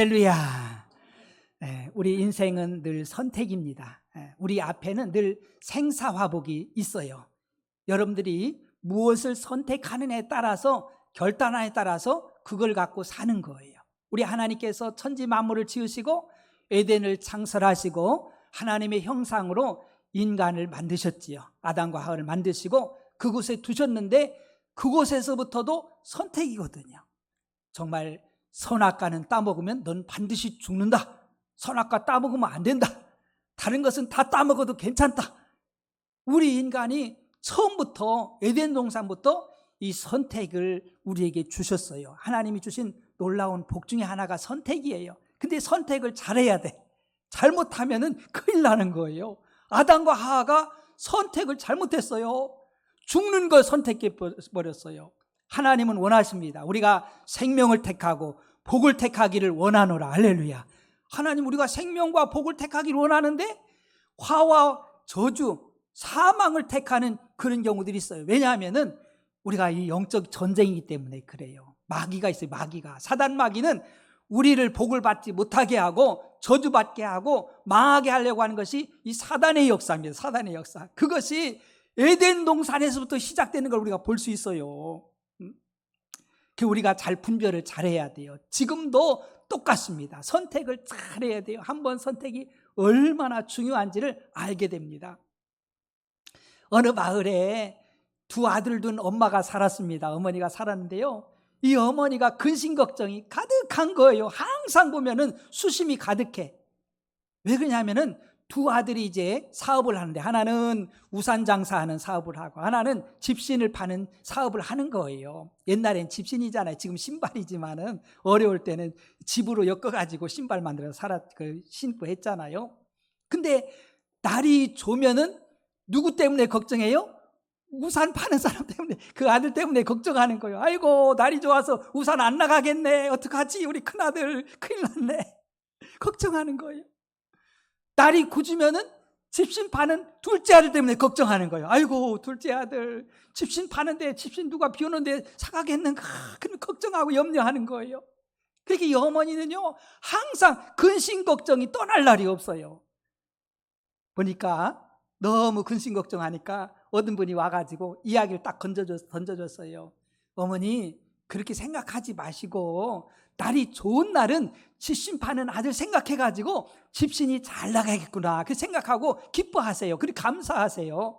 할렐루야. 우리 인생은 늘 선택입니다. 우리 앞에는 늘 생사화복이 있어요. 여러분들이 무엇을 선택하느냐에 따라서, 결단하에 따라서 그걸 갖고 사는 거예요. 우리 하나님께서 천지 만물을 지으시고 에덴을 창설하시고 하나님의 형상으로 인간을 만드셨지요. 아담과 하와를 만드시고 그곳에 두셨는데 그곳에서부터도 선택이거든요. 정말 선악과는 따먹으면 넌 반드시 죽는다. 선악과 따먹으면 안 된다. 다른 것은 다 따먹어도 괜찮다. 우리 인간이 처음부터 에덴 동산부터 이 선택을 우리에게 주셨어요. 하나님이 주신 놀라운 복 중에 하나가 선택이에요. 근데 선택을 잘해야 돼. 잘못하면은 큰일 나는 거예요. 아담과 하와가 선택을 잘못했어요. 죽는 걸 선택해 버렸어요. 하나님은 원하십니다. 우리가 생명을 택하고 복을 택하기를 원하노라. 할렐루야. 하나님, 우리가 생명과 복을 택하기를 원하는데 화와 저주, 사망을 택하는 그런 경우들이 있어요. 왜냐하면은 우리가 이 영적 전쟁이기 때문에 그래요. 마귀가 있어요. 마귀가. 사단 마귀는 우리를 복을 받지 못하게 하고 저주받게 하고 망하게 하려고 하는 것이 이 사단의 역사입니다. 사단의 역사. 그것이 에덴 동산에서부터 시작되는 걸 우리가 볼 수 있어요. 우리가 잘 분별을 잘해야 돼요. 지금도 똑같습니다. 선택을 잘해야 돼요. 한번 선택이 얼마나 중요한지를 알게 됩니다. 어느 마을에 두 아들 둔 엄마가 살았습니다. 어머니가 살았는데요, 이 어머니가 근심 걱정이 가득한 거예요. 항상 보면은 수심이 가득해. 왜 그러냐면은 두 아들이 이제 사업을 하는데, 하나는 우산 장사하는 사업을 하고 하나는 집신을 파는 사업을 하는 거예요. 옛날엔 집신이잖아요. 지금 신발이지만은 어려울 때는 집으로 엮어가지고 신발 만들어서 신고 했잖아요. 근데 날이 좋으면은 누구 때문에 걱정해요? 우산 파는 사람 때문에, 그 아들 때문에 걱정하는 거예요. 아이고, 날이 좋아서 우산 안 나가겠네. 어떡하지? 우리 큰아들 큰일 났네. 걱정하는 거예요. 날이 굳으면은 집신 파는 둘째 아들 때문에 걱정하는 거예요. 아이고, 둘째 아들 집신 파는데 집신 누가 비 오는데 사가겠는가, 그런 걱정하고 염려하는 거예요. 그렇게 이 어머니는요, 항상 근심 걱정이 떠날 날이 없어요. 보니까 너무 근심 걱정하니까 어떤 분이 와가지고 이야기를 딱 던져줬어요. 어머니, 그렇게 생각하지 마시고 날이 좋은 날은 집신 파는 아들 생각해가지고 집신이 잘 나가겠구나, 그 생각하고 기뻐하세요. 그리고 감사하세요.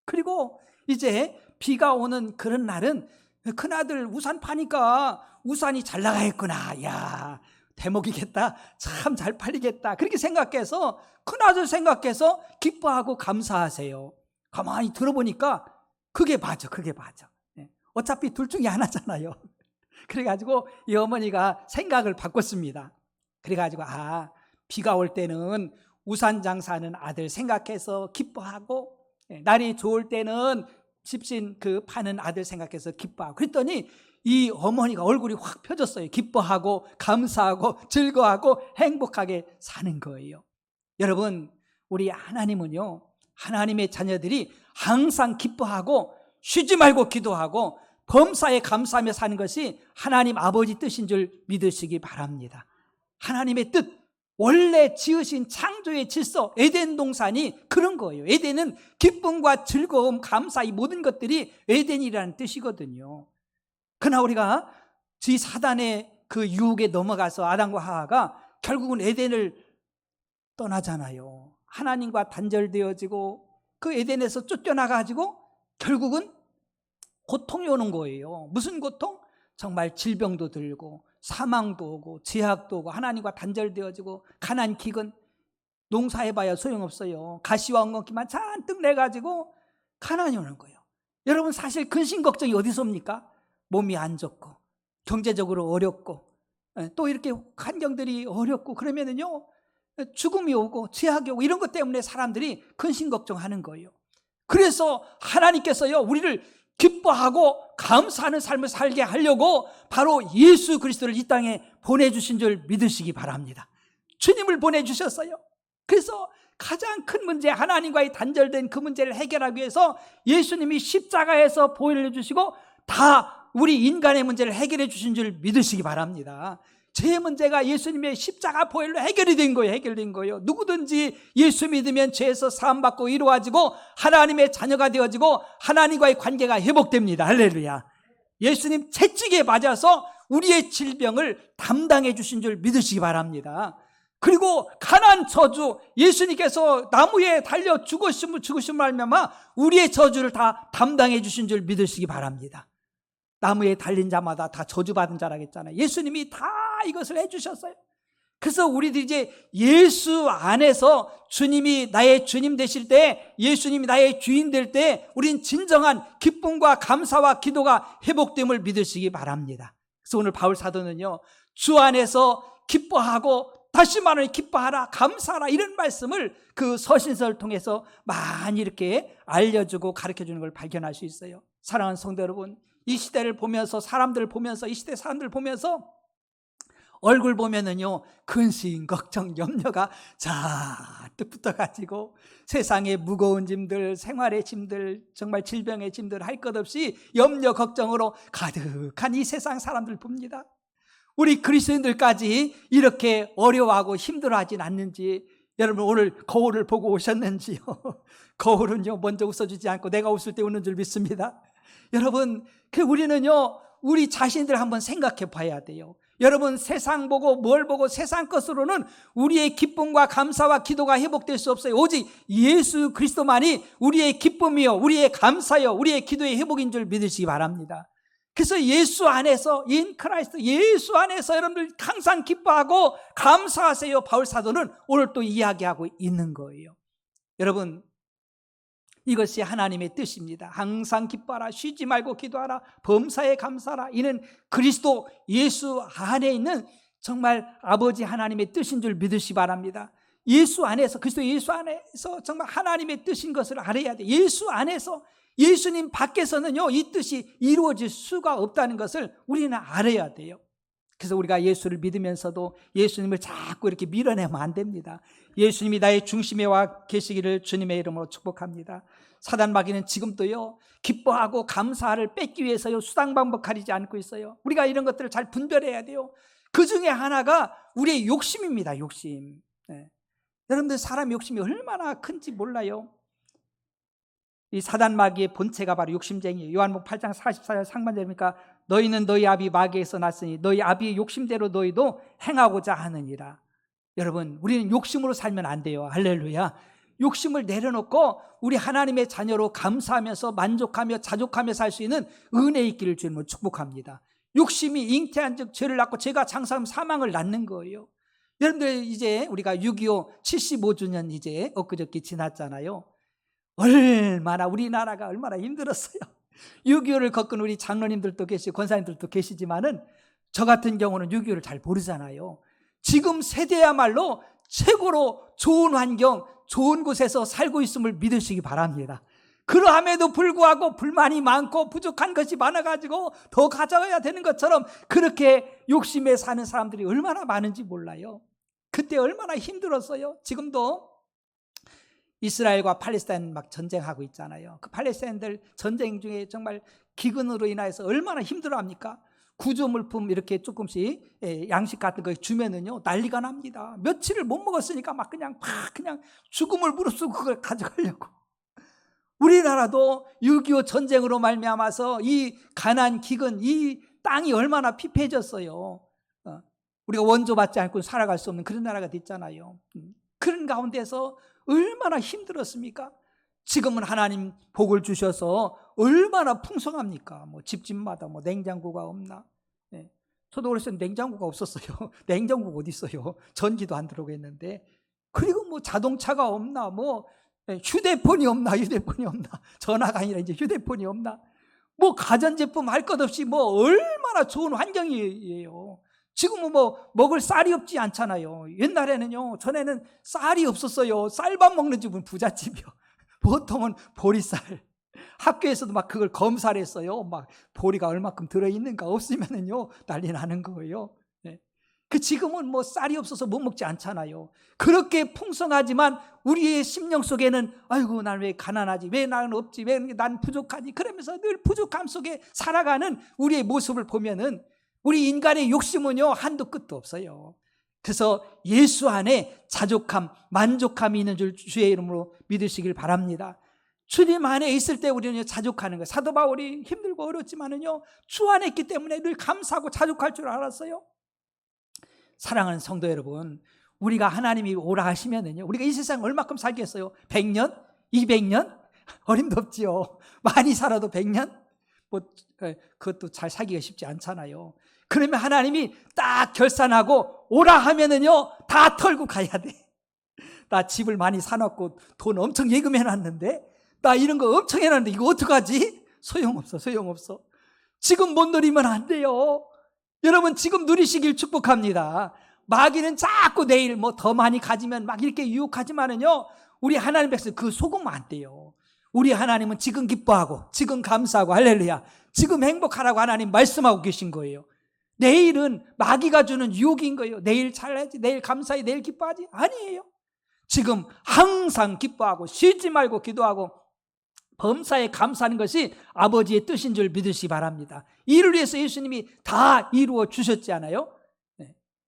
그리고 이제 비가 오는 그런 날은 큰아들 우산 파니까 우산이 잘 나가겠구나, 야, 대목이겠다, 참 잘 팔리겠다, 그렇게 생각해서 큰아들 생각해서 기뻐하고 감사하세요. 가만히 들어보니까 그게 맞아. 어차피 둘 중에 하나잖아요. 그래가지고 이 어머니가 생각을 바꿨습니다. 그래가지고 비가 올 때는 우산 장사하는 아들 생각해서 기뻐하고, 날이 좋을 때는 집신 파는 아들 생각해서 기뻐하고, 그랬더니 이 어머니가 얼굴이 확 펴졌어요. 기뻐하고 감사하고 즐거워하고 행복하게 사는 거예요. 여러분, 우리 하나님은요, 하나님의 자녀들이 항상 기뻐하고 쉬지 말고 기도하고 범사에 감사하며 사는 것이 하나님 아버지 뜻인 줄 믿으시기 바랍니다. 하나님의 뜻, 원래 지으신 창조의 질서, 에덴 동산이 그런 거예요. 에덴은 기쁨과 즐거움, 감사, 이 모든 것들이 에덴이라는 뜻이거든요. 그러나 우리가 사단의 그 유혹에 넘어가서 아담과 하와가 결국은 에덴을 떠나잖아요. 하나님과 단절되어지고 그 에덴에서 쫓겨나가지고 결국은 고통이 오는 거예요. 무슨 고통? 정말 질병도 들고 사망도 오고 제약도 오고 하나님과 단절되어지고 가난 기근, 농사해봐야 소용없어요. 가시와 엉겅퀴만 잔뜩 내가지고 가난이 오는 거예요. 여러분, 사실 근심 걱정이 어디서 옵니까? 몸이 안 좋고 경제적으로 어렵고 또 이렇게 환경들이 어렵고 그러면은요, 죽음이 오고 제약이 오고 이런 것 때문에 사람들이 근심 걱정하는 거예요. 그래서 하나님께서요, 우리를 기뻐하고 감사하는 삶을 살게 하려고 바로 예수 그리스도를 이 땅에 보내주신 줄 믿으시기 바랍니다. 주님을 보내주셨어요. 그래서 가장 큰 문제, 하나님과의 단절된 그 문제를 해결하기 위해서 예수님이 십자가에서 보혈을 주시고 다 우리 인간의 문제를 해결해 주신 줄 믿으시기 바랍니다. 죄의 문제가 예수님의 십자가 보혈로 해결이 된 거예요. 해결된 거예요. 누구든지 예수 믿으면 죄에서 사함받고 이루어지고 하나님의 자녀가 되어지고 하나님과의 관계가 회복됩니다. 할렐루야. 예수님 채찍에 맞아서 우리의 질병을 담당해 주신 줄 믿으시기 바랍니다. 그리고 가난 저주, 예수님께서 나무에 달려 죽으심을 말미암아 우리의 저주를 다 담당해 주신 줄 믿으시기 바랍니다. 나무에 달린 자마다 다 저주받은 자라겠잖아요. 예수님이 다 이것을 해주셨어요. 그래서 우리들이 이제 예수 안에서 주님이 나의 주님 되실 때, 예수님이 나의 주인 될 때 우린 진정한 기쁨과 감사와 기도가 회복됨을 믿으시기 바랍니다. 그래서 오늘 바울 사도는요, 주 안에서 기뻐하고 다시 말하면 기뻐하라, 감사하라, 이런 말씀을 그 서신서를 통해서 많이 이렇게 알려주고 가르쳐주는 걸 발견할 수 있어요. 사랑하는 성도 여러분, 이 시대를 보면서, 사람들을 보면서, 이 시대 사람들을 보면서 얼굴 보면은요, 근심, 걱정, 염려가 잔뜩 붙어가지고 세상의 무거운 짐들, 생활의 짐들, 정말 질병의 짐들 할 것 없이 염려, 걱정으로 가득한 이 세상 사람들 봅니다. 우리 그리스도인들까지 이렇게 어려워하고 힘들어하진 않는지, 여러분 오늘 거울을 보고 오셨는지요? 거울은요, 먼저 웃어주지 않고 내가 웃을 때 웃는 줄 믿습니다. 여러분, 우리는요, 우리 자신들 한번 생각해 봐야 돼요. 여러분, 세상 보고 뭘 보고 세상 것으로는 우리의 기쁨과 감사와 기도가 회복될 수 없어요. 오직 예수 그리스도만이 우리의 기쁨이요, 우리의 감사요, 우리의 기도의 회복인 줄 믿으시기 바랍니다. 그래서 예수 안에서, 인 크라이스트, 예수 안에서 여러분들 항상 기뻐하고 감사하세요. 바울 사도는 오늘 또 이야기하고 있는 거예요. 여러분, 이것이 하나님의 뜻입니다. 항상 기뻐하라, 쉬지 말고 기도하라, 범사에 감사하라. 이는 그리스도 예수 안에 있는 정말 아버지 하나님의 뜻인 줄 믿으시기 바랍니다. 예수 안에서, 그리스도 예수 안에서 정말 하나님의 뜻인 것을 알아야 돼요. 예수 안에서, 예수님 밖에서는요, 이 뜻이 이루어질 수가 없다는 것을 우리는 알아야 돼요. 그래서 우리가 예수를 믿으면서도 예수님을 자꾸 이렇게 밀어내면 안 됩니다. 예수님이 나의 중심에 와 계시기를 주님의 이름으로 축복합니다. 사단 마귀는 지금도요, 기뻐하고 감사를 뺏기 위해서요, 수당방법 가리지 않고 있어요. 우리가 이런 것들을 잘 분별해야 돼요. 그 중에 하나가 우리의 욕심입니다. 욕심. 네. 여러분들, 사람 욕심이 얼마나 큰지 몰라요. 이 사단 마귀의 본체가 바로 욕심쟁이에요. 요한복음 8장 44절 상반절입니까? 너희는 너희 아비 마귀에서 났으니 너희 아비의 욕심대로 너희도 행하고자 하느니라. 여러분, 우리는 욕심으로 살면 안 돼요. 할렐루야. 욕심을 내려놓고 우리 하나님의 자녀로 감사하면서 만족하며 자족하며 살 수 있는 은혜 있기를 주님을 축복합니다. 욕심이 잉태한 즉 죄를 낳고 죄가 장사하면 사망을 낳는 거예요. 여러분들, 이제 우리가 6.25 75주년 이제 엊그저께 지났잖아요. 얼마나 우리나라가 얼마나 힘들었어요. 6.25를 겪은 우리 장로님들도 계시고 권사님들도 계시지만은 저 같은 경우는 6.25를 잘 모르잖아요. 지금 세대야말로 최고로 좋은 환경, 좋은 곳에서 살고 있음을 믿으시기 바랍니다. 그러함에도 불구하고 불만이 많고 부족한 것이 많아가지고 더 가져가야 되는 것처럼 그렇게 욕심에 사는 사람들이 얼마나 많은지 몰라요. 그때 얼마나 힘들었어요. 지금도 이스라엘과 팔레스타인 막 전쟁하고 있잖아요. 그 팔레스타인들 전쟁 중에 정말 기근으로 인해서 얼마나 힘들어합니까? 구조물품 이렇게 조금씩 양식 같은 거 주면은요, 난리가 납니다. 며칠을 못 먹었으니까 막 그냥 죽음을 무릅쓰고 그걸 가져가려고. 우리나라도 6.25 전쟁으로 말미암아서 이 가난, 기근, 이 땅이 얼마나 피폐해졌어요. 우리가 원조 받지 않고 살아갈 수 없는 그런 나라가 됐잖아요. 그런 가운데서 얼마나 힘들었습니까? 지금은 하나님 복을 주셔서 얼마나 풍성합니까? 뭐 집집마다 뭐 냉장고가 없나? 네. 저도 어렸을 때 냉장고가 없었어요. 냉장고가 어디 있어요? 전기도 안 들어오겠는데. 그리고 뭐 자동차가 없나? 뭐 휴대폰이 없나? 전화가 아니라 이제 휴대폰이 없나? 뭐 가전제품 할 것 없이 뭐 얼마나 좋은 환경이에요. 지금은 뭐 먹을 쌀이 없지 않잖아요. 옛날에는요, 전에는 쌀이 없었어요. 쌀밥 먹는 집은 부잣집이요. 보통은 보리쌀. 학교에서도 막 그걸 검사를 했어요. 막 보리가 얼마큼 들어있는가, 없으면은요 난리 나는 거예요. 네. 그 지금은 뭐 쌀이 없어서 못 먹지 않잖아요. 그렇게 풍성하지만 우리의 심령 속에는 아이고, 난 왜 가난하지, 왜 나는 없지, 왜 난 부족하지, 그러면서 늘 부족함 속에 살아가는 우리의 모습을 보면은 우리 인간의 욕심은요 한도 끝도 없어요. 그래서 예수 안에 자족함, 만족함이 있는 줄 주의 이름으로 믿으시길 바랍니다. 주님 안에 있을 때 우리는 자족하는 거예요. 사도 바울이 힘들고 어렵지만은요 주 안에 있기 때문에 늘 감사하고 자족할 줄 알았어요. 사랑하는 성도 여러분, 우리가 하나님이 오라 하시면은요 우리가 이 세상 얼마큼 살겠어요? 100년? 200년? 어림도 없지요. 많이 살아도 100년? 그것도 잘 살기가 쉽지 않잖아요. 그러면 하나님이 딱 결산하고 오라 하면은요 다 털고 가야 돼. 나 집을 많이 사놨고 돈 엄청 예금해놨는데, 나 이런 거 엄청 해놨는데 이거 어떡하지? 소용없어. 지금 못 누리면 안 돼요. 여러분 지금 누리시길 축복합니다. 마귀는 자꾸 내일 뭐 더 많이 가지면 막 이렇게 유혹하지만은요 우리 하나님 백성 그 속으면 안 돼요. 우리 하나님은 지금 기뻐하고 지금 감사하고 할렐루야 지금 행복하라고 하나님 말씀하고 계신 거예요. 내일은 마귀가 주는 유혹인 거예요. 내일 잘해야지, 내일 감사해, 내일 기뻐하지. 아니에요. 지금 항상 기뻐하고 쉬지 말고 기도하고 범사에 감사하는 것이 아버지의 뜻인 줄 믿으시기 바랍니다. 이를 위해서 예수님이 다 이루어 주셨지 않아요?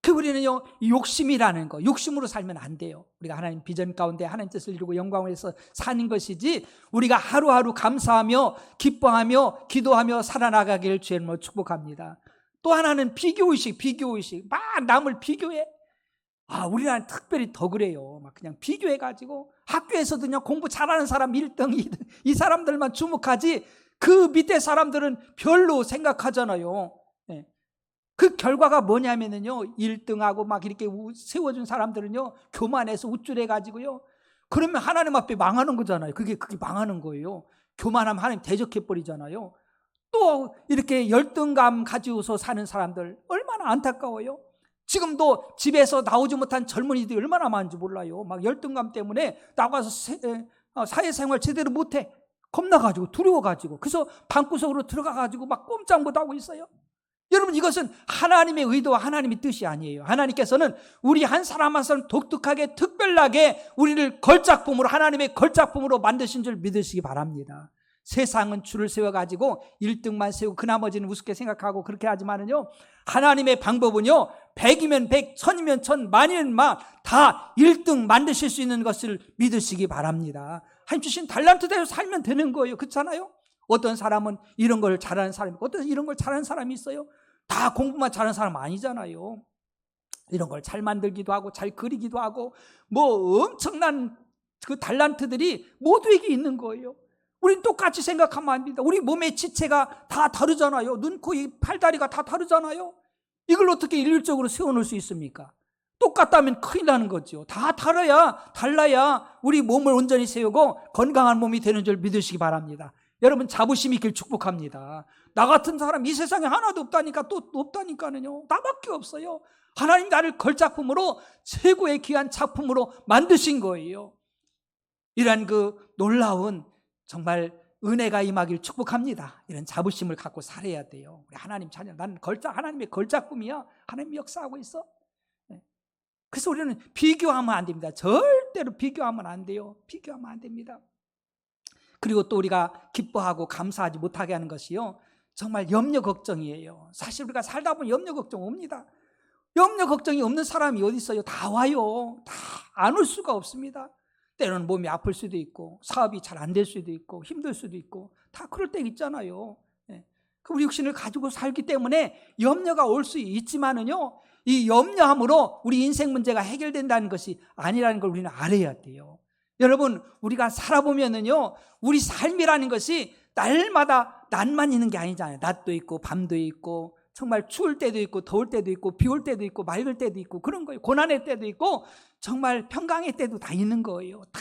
그 우리는요 욕심이라는 거, 욕심으로 살면 안 돼요. 우리가 하나님 비전 가운데 하나님 뜻을 이루고 영광을 위해서 사는 것이지, 우리가 하루하루 감사하며 기뻐하며 기도하며 살아나가기를 주의 이름으로 축복합니다. 또 하나는 비교의식. 막 남을 비교해. 우리나라는 특별히 더 그래요. 막 그냥 비교해가지고 학교에서도 그냥 공부 잘하는 사람 1등, 2등 이 사람들만 주목하지 그 밑에 사람들은 별로 생각하잖아요. 그 결과가 뭐냐면요 1등하고 막 이렇게 세워준 사람들은요 교만해서 우쭐해가지고요 그러면 하나님 앞에 망하는 거잖아요. 그게 망하는 거예요. 교만하면 하나님 대적해버리잖아요. 또 이렇게 열등감 가지고서 사는 사람들 얼마나 안타까워요. 지금도 집에서 나오지 못한 젊은이들이 얼마나 많은지 몰라요. 막 열등감 때문에 나가서 사회생활 제대로 못해. 겁나가지고 두려워가지고 그래서 방구석으로 들어가가지고 막 꼼짝 못하고 있어요. 여러분 이것은 하나님의 의도와 하나님의 뜻이 아니에요. 하나님께서는 우리 한 사람 한 사람 독특하게 특별하게 우리를 걸작품으로, 하나님의 걸작품으로 만드신 줄 믿으시기 바랍니다. 세상은 줄을 세워가지고 1등만 세우고 그 나머지는 우습게 생각하고 그렇게 하지만은요 하나님의 방법은요 100이면 100, 1000이면 1000, 만이면 만 다 1등 만드실 수 있는 것을 믿으시기 바랍니다. 하나님 주신 달란트대로 살면 되는 거예요. 그렇잖아요? 어떤 사람은 이런 걸 잘하는 사람이 있고 어떤 이런 걸 잘하는 사람이 있어요. 다 공부만 잘하는 사람 아니잖아요. 이런 걸 잘 만들기도 하고 잘 그리기도 하고 뭐 엄청난 그 달란트들이 모두에게 있는 거예요. 우린 똑같이 생각하면 안 됩니다. 우리 몸의 지체가 다 다르잖아요. 눈, 코, 팔다리가 다 다르잖아요. 이걸 어떻게 일률적으로 세워놓을 수 있습니까? 똑같다면 큰일 나는 거죠. 다 달라야 우리 몸을 온전히 세우고 건강한 몸이 되는 줄 믿으시기 바랍니다. 여러분 자부심 있길 축복합니다. 나 같은 사람 이 세상에 하나도 없다니까, 또 없다니까는요. 나밖에 없어요. 하나님 나를 걸작품으로 최고의 귀한 작품으로 만드신 거예요. 이런 그 놀라운 정말 은혜가 임하길 축복합니다. 이런 자부심을 갖고 살아야 돼요. 우리 하나님 자녀, 나는 하나님의 걸작품이야. 하나님이 역사하고 있어. 그래서 우리는 비교하면 안 됩니다. 절대로 비교하면 안 돼요. 비교하면 안 됩니다. 그리고 또 우리가 기뻐하고 감사하지 못하게 하는 것이요 정말 염려 걱정이에요. 사실 우리가 살다 보면 염려 걱정 옵니다. 염려 걱정이 없는 사람이 어디 있어요? 다 와요. 다 안 올 수가 없습니다. 때로는 몸이 아플 수도 있고 사업이 잘 안 될 수도 있고 힘들 수도 있고 다 그럴 때 있잖아요. 우리 육신을 가지고 살기 때문에 염려가 올 수 있지만은요 이 염려함으로 우리 인생 문제가 해결된다는 것이 아니라는 걸 우리는 알아야 돼요. 여러분 우리가 살아보면은요 우리 삶이라는 것이 날마다 낮만 있는 게 아니잖아요. 낮도 있고 밤도 있고 정말 추울 때도 있고 더울 때도 있고 비 올 때도 있고 맑을 때도 있고 그런 거예요. 고난의 때도 있고 정말 평강의 때도 다 있는 거예요. 다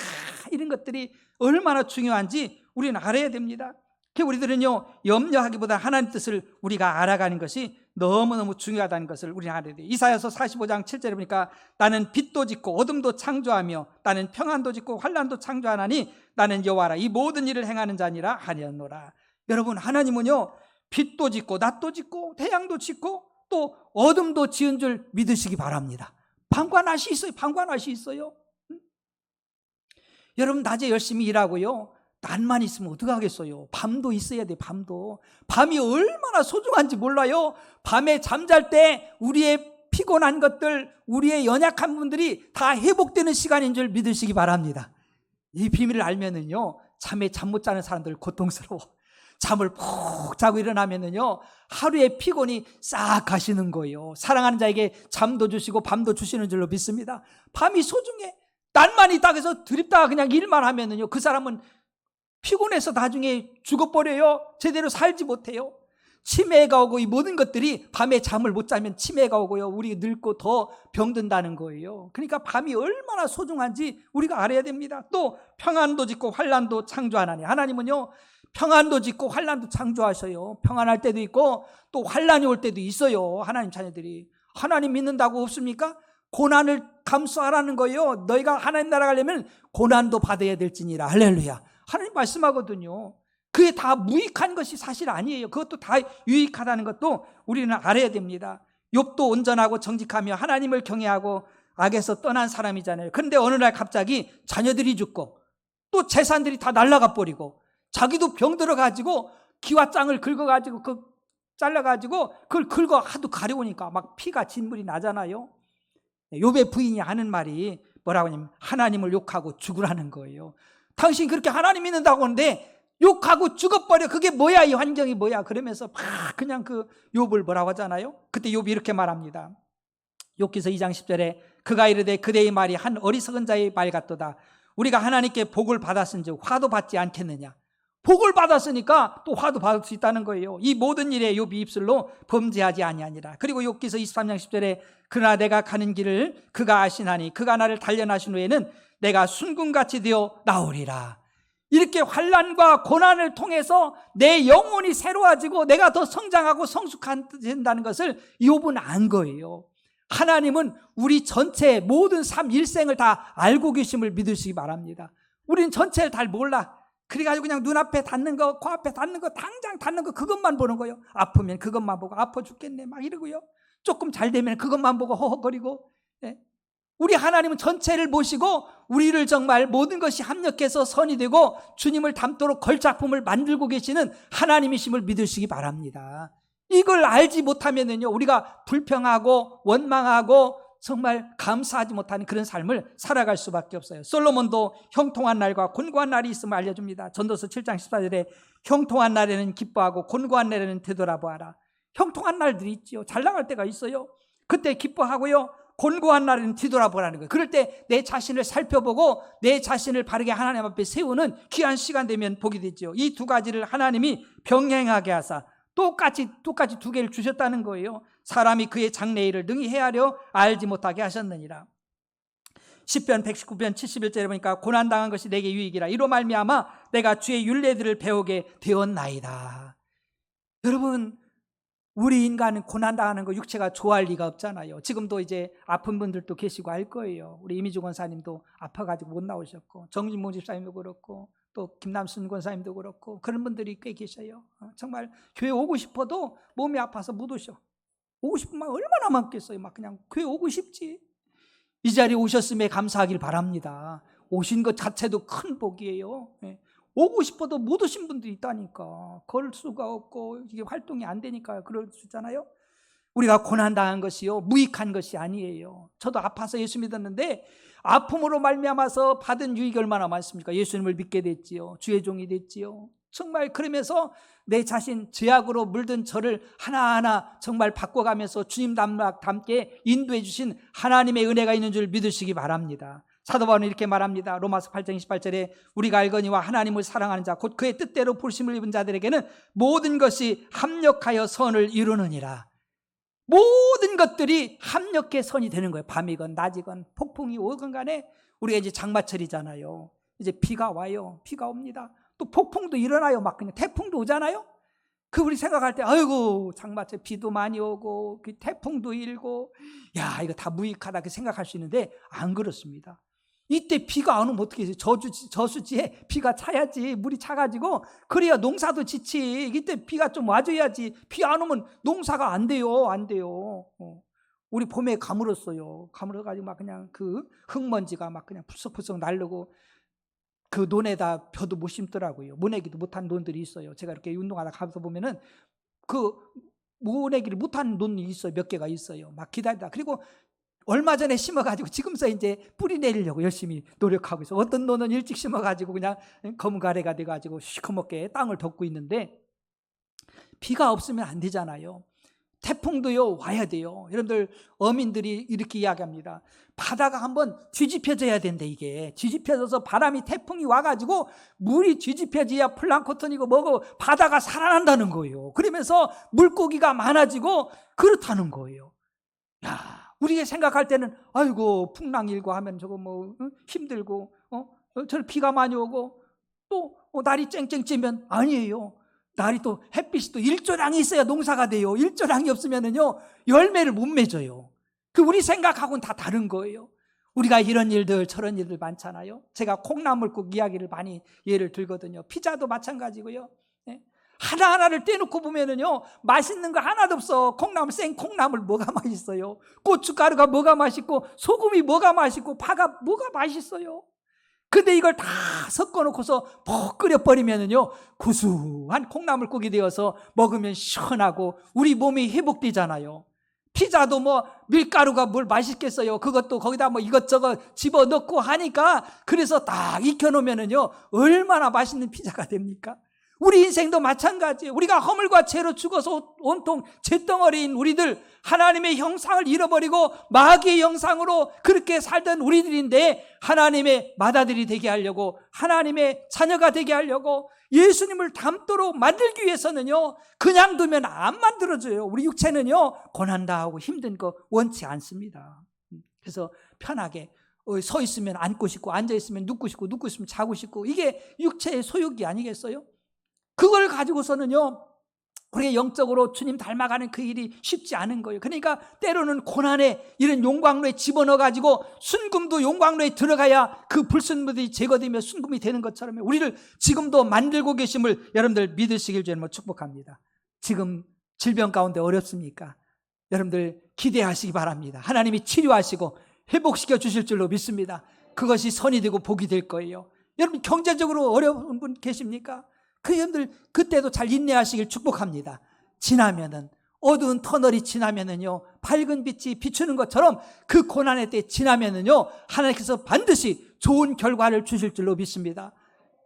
이런 것들이 얼마나 중요한지 우리는 알아야 됩니다. 우리들은요 염려하기보다 하나님 뜻을 우리가 알아가는 것이 너무너무 중요하다는 것을 우리는 알아야 돼요. 이사야서 45장 7절에 보니까 나는 빛도 짓고 어둠도 창조하며 나는 평안도 짓고 환난도 창조하나니 나는 여호와라 이 모든 일을 행하는 자니라 하였노라. 여러분 하나님은요 빛도 짓고 낮도 짓고 태양도 짓고 또 어둠도 지은 줄 믿으시기 바랍니다. 밤과 낮이 있어요. 밤과 낮이 있어요. 여러분 낮에 열심히 일하고요 낮만 있으면 어떡하겠어요? 밤도 있어야 돼. 밤이 얼마나 소중한지 몰라요. 밤에 잠잘 때 우리의 피곤한 것들, 우리의 연약한 분들이 다 회복되는 시간인 줄 믿으시기 바랍니다. 이 비밀을 알면은요, 잠에 잠 못 자는 사람들 고통스러워. 잠을 푹 자고 일어나면은요, 하루의 피곤이 싹 가시는 거예요. 사랑하는 자에게 잠도 주시고 밤도 주시는 줄로 믿습니다. 밤이 소중해. 낮만 있다고 해서 드립다가 그냥 일만 하면은요, 그 사람은 피곤해서 나중에 죽어버려요. 제대로 살지 못해요. 치매가 오고 이 모든 것들이 밤에 잠을 못 자면 치매가 오고요. 우리 늙고 더 병든다는 거예요. 그러니까 밤이 얼마나 소중한지 우리가 알아야 됩니다. 또 평안도 짓고 환난도 창조하나니, 하나님은요 평안도 짓고 환난도 창조하셔요. 평안할 때도 있고 또 환난이 올 때도 있어요. 하나님 자녀들이. 하나님 믿는다고 없습니까? 고난을 감수하라는 거예요. 너희가 하나님 나라 가려면 고난도 받아야 될지니라. 할렐루야. 하나님 말씀하거든요. 그게 다 무익한 것이 사실 아니에요. 그것도 다 유익하다는 것도 우리는 알아야 됩니다. 욥도 온전하고 정직하며 하나님을 경외하고 악에서 떠난 사람이잖아요. 그런데 어느 날 갑자기 자녀들이 죽고 또 재산들이 다 날아가 버리고 자기도 병들어가지고 기와장을 긁어가지고 잘라가지고 그걸 긁어 하도 가려우니까 막 피가 진물이 나잖아요. 욥의 부인이 하는 말이 뭐라고 하냐면 하나님을 욕하고 죽으라는 거예요. 당신 그렇게 하나님 믿는다고 하는데 욕하고 죽어버려. 그게 뭐야, 이 환경이 뭐야. 그러면서 막 그냥 그 욥을 뭐라고 하잖아요. 그때 욥이 이렇게 말합니다. 욥기서 2장 10절에 그가 이르되 그대의 말이 한 어리석은 자의 말 같도다. 우리가 하나님께 복을 받았은즉 화도 받지 않겠느냐. 복을 받았으니까 또 화도 받을 수 있다는 거예요. 이 모든 일에 욥이 입술로 범죄하지 아니하니라. 그리고 욥기서 23장 10절에 그러나 내가 가는 길을 그가 아시나니 그가 나를 단련하신 후에는 내가 순금같이 되어 나오리라. 이렇게 환난과 고난을 통해서 내 영혼이 새로워지고 내가 더 성장하고 성숙한다는 것을 욥은 안 거예요. 하나님은 우리 전체 모든 삶 일생을 다 알고 계심을 믿으시기 바랍니다. 우리는 전체를 다 몰라. 그래가지고 그냥 눈앞에 닿는 거, 코앞에 닿는 거, 당장 닿는 거 그것만 보는 거예요. 아프면 그것만 보고 아파 죽겠네 막 이러고요. 조금 잘 되면 그것만 보고 허허거리고. 우리 하나님은 전체를 보시고 우리를 정말 모든 것이 합력해서 선이 되고 주님을 닮도록 걸작품을 만들고 계시는 하나님이심을 믿으시기 바랍니다. 이걸 알지 못하면요 우리가 불평하고 원망하고 정말 감사하지 못하는 그런 삶을 살아갈 수밖에 없어요. 솔로몬도 형통한 날과 곤고한 날이 있음을 알려줍니다. 전도서 7장 14절에 형통한 날에는 기뻐하고 곤고한 날에는 되돌아보아라. 형통한 날들이 있지요. 잘 나갈 때가 있어요. 그때 기뻐하고요. 곤고한 날에는 뒤돌아보라는 거예요. 그럴 때 내 자신을 살펴보고 내 자신을 바르게 하나님 앞에 세우는 귀한 시간 되면 복이 되죠. 이 두 가지를 하나님이 병행하게 하사 똑같이 두 개를 주셨다는 거예요. 사람이 그의 장래일을 능히 헤아려 알지 못하게 하셨느니라. 시편 119편 71절에 보니까 고난당한 것이 내게 유익이라. 이로 말미암아 내가 주의 율례들을 배우게 되었나이다. 여러분, 우리 인간은 고난당하는 거 육체가 좋아할 리가 없잖아요. 지금도 이제 아픈 분들도 계시고 할 거예요. 우리 이미주 권사님도 아파가지고 못 나오셨고, 정진모 집사님도 그렇고, 또 김남순 권사님도 그렇고, 그런 분들이 꽤 계셔요. 정말 교회 오고 싶어도 몸이 아파서 못 오셔. 오고 싶으면 얼마나 많겠어요. 막 그냥 교회 오고 싶지. 이 자리에 오셨음에 감사하길 바랍니다. 오신 것 자체도 큰 복이에요. 오고 싶어도 못 오신 분들이 있다니까. 걸 수가 없고 이게 활동이 안 되니까 그럴 수 있잖아요. 우리가 고난당한 것이요 무익한 것이 아니에요. 저도 아파서 예수 믿었는데 아픔으로 말미암아서 받은 유익이 얼마나 많습니까? 예수님을 믿게 됐지요. 주의 종이 됐지요. 정말 그러면서 내 자신 죄악으로 물든 저를 하나하나 정말 바꿔가면서 주님 닮게 인도해 주신 하나님의 은혜가 있는 줄 믿으시기 바랍니다. 사도 바울은 이렇게 말합니다. 로마서 8장 28절에 우리가 알거니와 하나님을 사랑하는 자 곧 그의 뜻대로 부르심을 입은 자들에게는 모든 것이 합력하여 선을 이루느니라. 모든 것들이 합력해 선이 되는 거예요. 밤이건 낮이건 폭풍이 오건 간에. 우리가 이제 장마철이잖아요. 이제 비가 와요. 비가 옵니다. 또 폭풍도 일어나요. 막 그냥 태풍도 오잖아요. 그 우리 생각할 때 아이고 장마철 비도 많이 오고 그 태풍도 일고 야 이거 다 무익하다 그 생각할 수 있는데 안 그렇습니다. 이때 비가 안 오면 어떻게 해요? 저수지에 비가 차야지. 물이 차가지고 그래야 농사도 지치. 이때 비가 좀 와줘야지. 비 안 오면 농사가 안 돼요. 우리 봄에 가물었어요. 가물어가지고 막 그냥 그 흙먼지가 막 그냥 푸석푸석 날르고 그 논에다 벼도 못 심더라고요. 모내기도 못한 논들이 있어요. 제가 이렇게 운동하다 가서 보면은 그 모내기를 못한 논이 있어요. 몇 개가 있어요. 막 기다리다. 그리고 얼마 전에 심어가지고 지금서 이제 뿌리 내리려고 열심히 노력하고 있어요. 어떤 논은 일찍 심어가지고 그냥 검은 가래가 돼가지고 시커멓게 땅을 덮고 있는데, 비가 없으면 안 되잖아요. 태풍도요 와야 돼요. 여러분들, 어민들이 이렇게 이야기합니다. 바다가 한번 뒤집혀져야 된대. 이게 뒤집혀져서 바람이, 태풍이 와가지고 물이 뒤집혀져야 플랑크톤이고 뭐고 바다가 살아난다는 거예요. 그러면서 물고기가 많아지고 그렇다는 거예요. 야, 우리가 생각할 때는 아이고 풍랑 일고 하면 저거 뭐 힘들고 저 비가 많이 오고 또 날이 쨍쨍 찌면, 아니에요. 날이 또 햇빛이 또 일조량이 있어야 농사가 돼요. 일조량이 없으면은요 열매를 못 맺어요. 그 우리 생각하고는 다 다른 거예요. 우리가 이런 일들 저런 일들 많잖아요. 제가 콩나물국 이야기를 많이 예를 들거든요. 피자도 마찬가지고요. 하나하나를 떼놓고 보면은요 맛있는 거 하나도 없어. 콩나물, 생콩나물 뭐가 맛있어요? 고춧가루가 뭐가 맛있고, 소금이 뭐가 맛있고, 파가 뭐가 맛있어요? 근데 이걸 다 섞어놓고서 푹 끓여버리면은요 구수한 콩나물국이 되어서 먹으면 시원하고 우리 몸이 회복되잖아요. 피자도 뭐 밀가루가 뭘 맛있겠어요. 그것도 거기다 뭐 이것저것 집어넣고 하니까, 그래서 딱 익혀놓으면은요 얼마나 맛있는 피자가 됩니까? 우리 인생도 마찬가지예요. 우리가 허물과 죄로 죽어서 온통 잿덩어리인 우리들, 하나님의 형상을 잃어버리고 마귀의 형상으로 그렇게 살던 우리들인데, 하나님의 맏아들이 되게 하려고, 하나님의 자녀가 되게 하려고, 예수님을 닮도록 만들기 위해서는요 그냥 두면 안 만들어져요. 우리 육체는요 고난당하고 힘든 거 원치 않습니다. 그래서 편하게 서 있으면 앉고 싶고, 앉아 있으면 눕고 싶고, 눕고 있으면 자고 싶고, 이게 육체의 소욕이 아니겠어요? 그걸 가지고서는요 우리가 영적으로 주님 닮아가는 그 일이 쉽지 않은 거예요. 그러니까 때로는 고난에, 이런 용광로에 집어넣어가지고 순금도 용광로에 들어가야 그 불순물이 제거되며 순금이 되는 것처럼 우리를 지금도 만들고 계심을 여러분들 믿으시길 주님으로 축복합니다. 지금 질병 가운데 어렵습니까? 여러분들 기대하시기 바랍니다. 하나님이 치료하시고 회복시켜 주실 줄로 믿습니다. 그것이 선이 되고 복이 될 거예요. 여러분, 경제적으로 어려운 분 계십니까? 그 여러분들 그때도 잘 인내하시길 축복합니다. 지나면은, 어두운 터널이 지나면은요 밝은 빛이 비추는 것처럼 그 고난의 때 지나면은요 하나님께서 반드시 좋은 결과를 주실 줄로 믿습니다.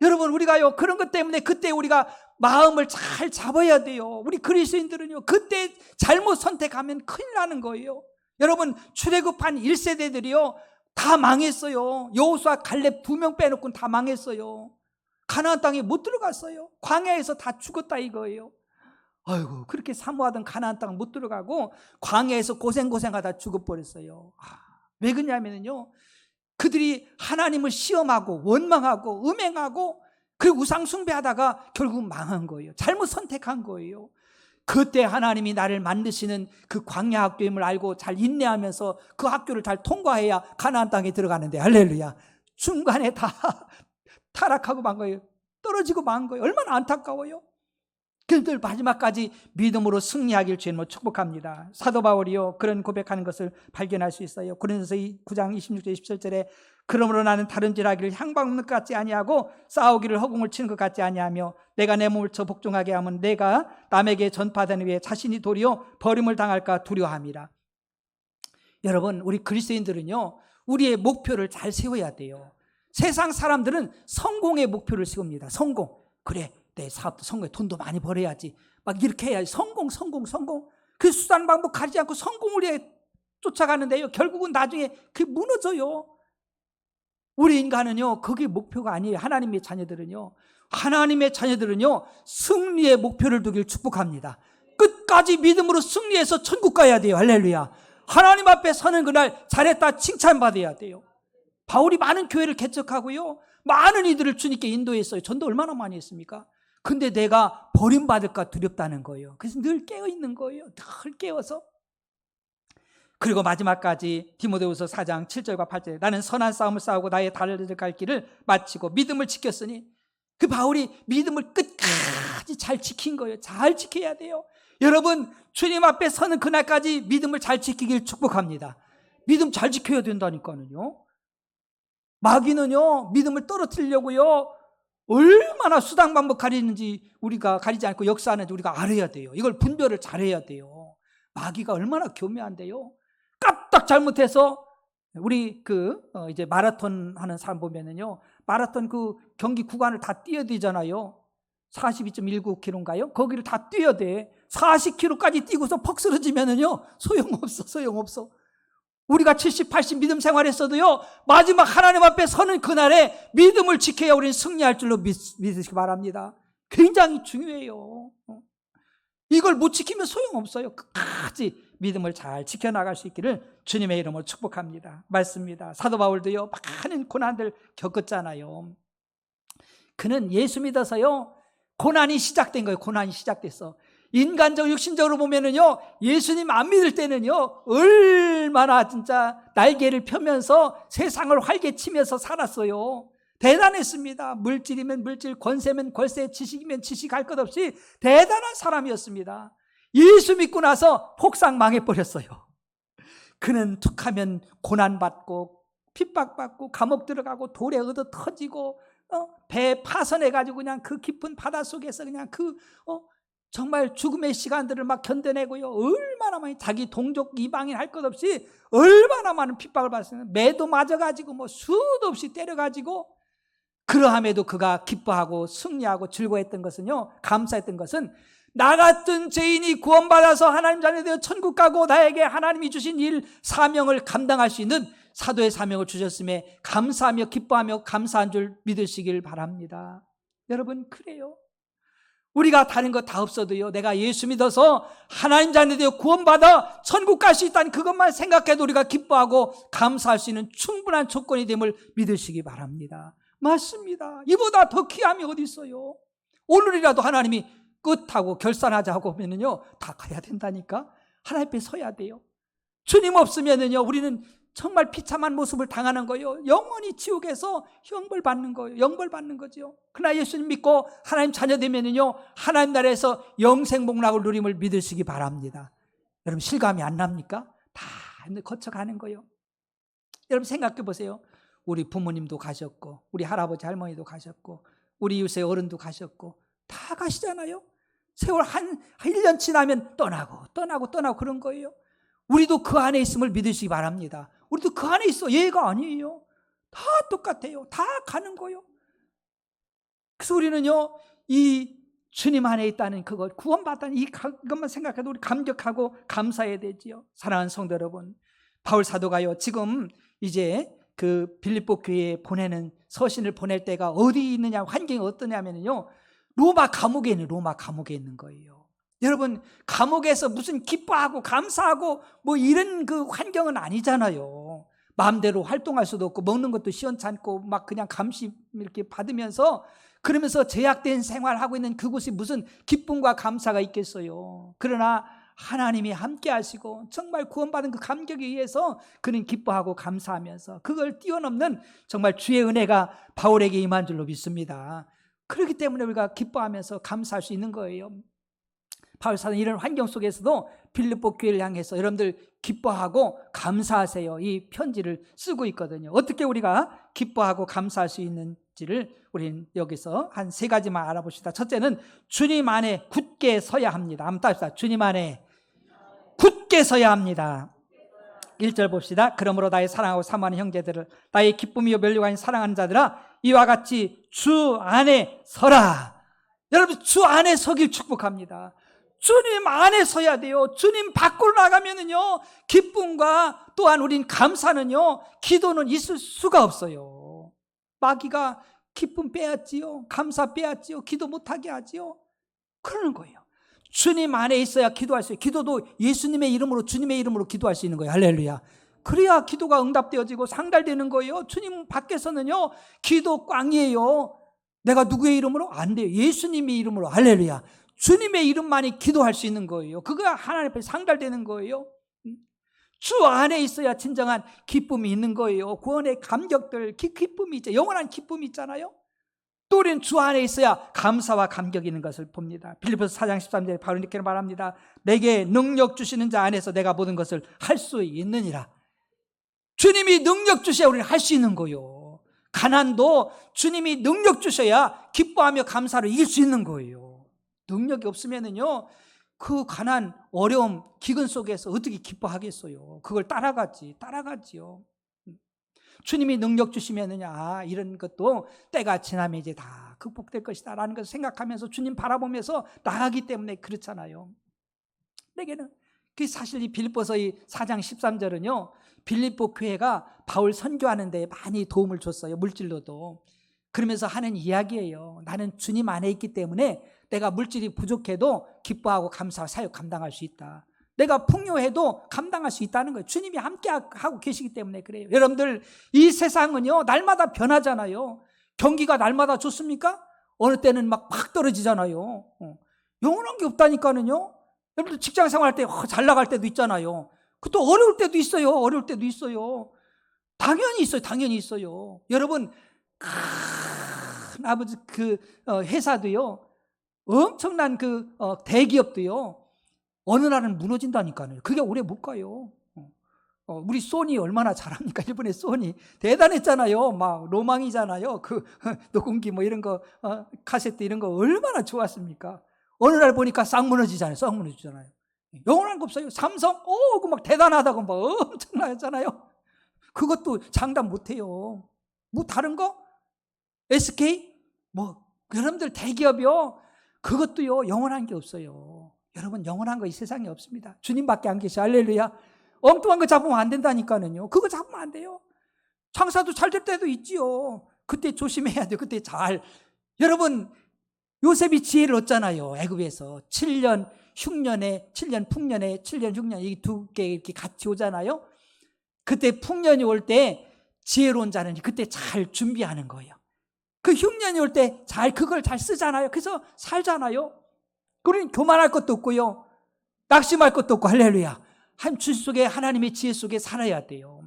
여러분, 우리가요 그런 것 때문에 그때 우리가 마음을 잘 잡아야 돼요. 우리 그리스도인들은요 그때 잘못 선택하면 큰일 나는 거예요. 여러분, 출애굽한 1세대들이요 다 망했어요. 여호수아, 갈렙 2명 빼놓고는 다 망했어요. 가나안 땅에 못 들어갔어요. 광야에서 다 죽었다 이거예요. 아이고, 그렇게 사모하던 가나안 땅 못 들어가고 광야에서 고생하다 죽어버렸어요. 왜 그러냐면요 그들이 하나님을 시험하고 원망하고 음행하고 그리고 우상 숭배하다가 결국 망한 거예요. 잘못 선택한 거예요. 그때 하나님이 나를 만드시는 그 광야 학교임을 알고 잘 인내하면서 그 학교를 잘 통과해야 가나안 땅에 들어가는데, 할렐루야, 중간에 다 타락하고 만 거예요. 떨어지고 만 거예요. 얼마나 안타까워요. 그들 마지막까지 믿음으로 승리하길 주님으로 축복합니다. 사도 바울이요 그런 고백하는 것을 발견할 수 있어요. 고린도서 9장 26절 27절에 그러므로 나는 다른질하기를 향방없는 것 같지 아니하고 싸우기를 허공을 치는 것 같지 아니하며 내가 내 몸을 저 복종하게 하면 내가 남에게 전파되는 위에 자신이 도리어 버림을 당할까 두려워함이라. 여러분, 우리 그리스도인들은요 우리의 목표를 잘 세워야 돼요. 세상 사람들은 성공의 목표를 세웁니다. 성공. 그래, 내 사업도 성공해. 돈도 많이 벌어야지. 막 이렇게 해야지. 성공. 그 수단 방법 가리지 않고 성공을 위해 쫓아가는데요 결국은 나중에 그게 무너져요. 우리 인간은요 그게 목표가 아니에요. 하나님의 자녀들은요 승리의 목표를 두길 축복합니다. 끝까지 믿음으로 승리해서 천국 가야 돼요. 할렐루야. 하나님 앞에 서는 그날 잘했다 칭찬받아야 돼요. 바울이 많은 교회를 개척하고요 많은 이들을 주님께 인도했어요. 전도 얼마나 많이 했습니까? 근데 내가 버림받을까 두렵다는 거예요. 그래서 늘 깨어있는 거예요. 늘 깨어서. 그리고 마지막까지 디모데후서 4장 7절과 8절에 나는 선한 싸움을 싸우고 나의 달려갈 길을 마치고 믿음을 지켰으니, 그 바울이 믿음을 끝까지 잘 지킨 거예요. 잘 지켜야 돼요. 여러분, 주님 앞에 서는 그날까지 믿음을 잘 지키길 축복합니다. 믿음 잘 지켜야 된다니까요. 마귀는요, 믿음을 떨어뜨리려고요, 얼마나 수단방법 가리는지 우리가 가리지 않고 역사하는지 우리가 알아야 돼요. 이걸 분별을 잘해야 돼요. 마귀가 얼마나 교묘한데요. 까딱 잘못해서 우리 이제 마라톤 하는 사람 보면은요, 마라톤 그 경기 구간을 다 뛰어야 되잖아요. 42.19km인가요? 거기를 다 뛰어야 돼. 40km까지 뛰고서 퍽 쓰러지면은요, 소용없어. 우리가 70, 80 믿음 생활했어도요, 마지막 하나님 앞에 서는 그날에 믿음을 지켜야 우리는 승리할 줄로 믿으시기 바랍니다. 굉장히 중요해요. 이걸 못 지키면 소용없어요. 끝까지 믿음을 잘 지켜나갈 수 있기를 주님의 이름으로 축복합니다. 맞습니다. 사도 바울도요, 많은 고난들 겪었잖아요. 그는 예수 믿어서요, 고난이 시작된 거예요. 고난이 시작됐어. 인간적 육신적으로 보면은요, 예수님 안 믿을 때는요, 얼마나 진짜 날개를 펴면서 세상을 활개치면서 살았어요. 대단했습니다. 물질이면 물질, 권세면 권세, 지식이면 지식 할 것 없이 대단한 사람이었습니다. 예수 믿고 나서 폭삭 망해버렸어요. 그는 툭하면 고난받고 핍박받고 감옥 들어가고 돌에 얻어 터지고 배 파손해가지고 그냥 그 깊은 바닷속에서 그냥 정말 죽음의 시간들을 막 견뎌내고요. 얼마나 많이 자기 동족 이방인 할 것 없이 얼마나 많은 핍박을 받았어요. 매도 맞아가지고 뭐 수도 없이 때려가지고, 그러함에도 그가 기뻐하고 승리하고 즐거워했던 것은요, 감사했던 것은 나 같은 죄인이 구원받아서 하나님 자녀 되어 천국 가고 나에게 하나님이 주신 일 사명을 감당할 수 있는 사도의 사명을 주셨음에 감사하며 기뻐하며 감사한 줄 믿으시길 바랍니다. 여러분, 그래요. 우리가 다른 거 다 없어도요, 내가 예수 믿어서 하나님 자녀 되어 구원받아 천국 갈 수 있다는 그것만 생각해도 우리가 기뻐하고 감사할 수 있는 충분한 조건이 됨을 믿으시기 바랍니다. 맞습니다. 이보다 더 귀함이 어디 있어요. 오늘이라도 하나님이 끝하고 결산하자고 하면은요, 다 가야 된다니까. 하나님 앞에 서야 돼요. 주님 없으면은요, 우리는 정말 비참한 모습을 당하는 거예요. 영원히 지옥에서 형벌 받는 거예요. 영벌 받는 거죠. 그러나 예수님 믿고 하나님 자녀 되면은요, 하나님 나라에서 영생 복락을 누림을 믿으시기 바랍니다. 여러분, 실감이 안 납니까? 다 거쳐가는 거예요. 여러분, 생각해 보세요. 우리 부모님도 가셨고, 우리 할아버지 할머니도 가셨고, 우리 이웃의 어른도 가셨고, 다 가시잖아요. 세월 한 1년 지나면 떠나고 그런 거예요. 우리도 그 안에 있음을 믿으시기 바랍니다. 우리도 그 안에 있어. 얘가 아니에요. 다 똑같아요. 다 가는 거예요. 그래서 우리는요, 이 주님 안에 있다는 그것, 구원받다는 이것만 생각해도 우리 감격하고 감사해야 되지요. 사랑하는 성도 여러분, 바울 사도가요, 지금 이제 그 빌립보 교회에 보내는 서신을 보낼 때가 어디 있느냐, 환경이 어떠냐면요, 로마 감옥에 있는 거예요. 여러분, 감옥에서 무슨 기뻐하고 감사하고 뭐 이런 그 환경은 아니잖아요. 마음대로 활동할 수도 없고 먹는 것도 시원찮고 막 그냥 감시 이렇게 받으면서 그러면서 제약된 생활하고 있는 그곳이 무슨 기쁨과 감사가 있겠어요. 그러나 하나님이 함께 하시고 정말 구원받은 그 감격에 의해서 그는 기뻐하고 감사하면서 그걸 뛰어넘는 정말 주의 은혜가 바울에게 임한 줄로 믿습니다. 그렇기 때문에 우리가 기뻐하면서 감사할 수 있는 거예요. 바울 사도는 이런 환경 속에서도 빌립보 교회를 향해서 여러분들 기뻐하고 감사하세요, 이 편지를 쓰고 있거든요. 어떻게 우리가 기뻐하고 감사할 수 있는지를 우리는 여기서 한 3가지만 알아봅시다. 첫째는 주님 안에 굳게 서야 합니다. 한번 따집시다. 주님 안에 굳게 서야 합니다. 1절 봅시다. 그러므로 나의 사랑하고 사모하는 형제들을 나의 기쁨이요 면류가 아닌 사랑하는 자들아, 이와 같이 주 안에 서라. 여러분, 주 안에 서길 축복합니다. 주님 안에 서야 돼요. 주님 밖으로 나가면은요, 기쁨과 또한 우린 감사는요, 기도는 있을 수가 없어요. 마귀가 기쁨 빼앗지요, 감사 빼앗지요, 기도 못하게 하지요. 그러는 거예요. 주님 안에 있어야 기도할 수 있어요. 기도도 예수님의 이름으로, 주님의 이름으로 기도할 수 있는 거예요. 할렐루야. 그래야 기도가 응답되어지고 상달되는 거예요. 주님 밖에서는요, 기도 꽝이에요. 내가 누구의 이름으로? 안 돼요. 예수님의 이름으로. 할렐루야. 주님의 이름만이 기도할 수 있는 거예요. 그거야 하나님 앞에 상달되는 거예요. 주 안에 있어야 진정한 기쁨이 있는 거예요. 구원의 감격들, 기쁨이 있죠. 영원한 기쁨이 있잖아요. 또 우리는 주 안에 있어야 감사와 감격이 있는 것을 봅니다. 빌립보서 4장 13절에 바로 이렇게 말합니다. 내게 능력 주시는 자 안에서 내가 모든 것을 할 수 있느니라. 주님이 능력 주셔야 우리는 할 수 있는 거예요. 가난도 주님이 능력 주셔야 기뻐하며 감사로 이길 수 있는 거예요. 능력이 없으면은요, 그 가난, 어려움, 기근 속에서 어떻게 기뻐하겠어요? 그걸 따라가지요. 주님이 능력 주시면은요, 이런 것도 때가 지나면 이제 다 극복될 것이다 라는 것을 생각하면서 주님 바라보면서 나가기 때문에 그렇잖아요. 내게는 그 사실 이 빌립보서 이 4장 13절은요, 빌립보 교회가 바울 선교하는 데 많이 도움을 줬어요. 물질로도. 그러면서 하는 이야기예요. 나는 주님 안에 있기 때문에 내가 물질이 부족해도 기뻐하고 감사하고 사역 감당할 수 있다. 내가 풍요해도 감당할 수 있다는 거예요. 주님이 함께 하고 계시기 때문에 그래요. 여러분들, 이 세상은요, 날마다 변하잖아요. 경기가 날마다 좋습니까? 어느 때는 막 떨어지잖아요. 영원한 게 없다니까는요. 여러분들 직장 생활할 때 잘 나갈 때도 있잖아요. 또 어려울 때도 있어요. 당연히 있어요. 여러분, 큰 아버지 회사도요, 엄청난 대기업도요, 어느 날은 무너진다니까요. 그게 오래 못 가요. 우리 소니 얼마나 잘합니까? 일본의 소니 대단했잖아요. 막 로망이잖아요. 녹음기 뭐 이런 거, 카세트 이런 거 얼마나 좋았습니까? 어느 날 보니까 싹 무너지잖아요. 영원한 거 없어요. 삼성, 그 막 대단하다고 막 엄청나잖아요. 그것도 장담 못해요. 뭐 다른 거? SK? 여러분들 대기업이요. 그것도요, 영원한 게 없어요. 여러분, 영원한 거 이 세상에 없습니다. 주님밖에 안 계셔. 할렐루야. 엉뚱한 거 잡으면 안 된다니까는요. 그거 잡으면 안 돼요. 장사도 잘 될 때도 있지요. 그때 조심해야 돼요. 여러분, 요셉이 지혜를 얻잖아요. 애굽에서 7년 흉년에 7년 풍년에 7년 흉년 이 두 개 이렇게 같이 오잖아요. 그때 풍년이 올 때 지혜로운 자는 그때 잘 준비하는 거예요. 그 흉년이 올 때 그걸 잘 쓰잖아요. 그래서 살잖아요. 그러니 교만할 것도 없고요, 낙심할 것도 없고, 할렐루야. 한 주 속에 하나님의 지혜 속에 살아야 돼요.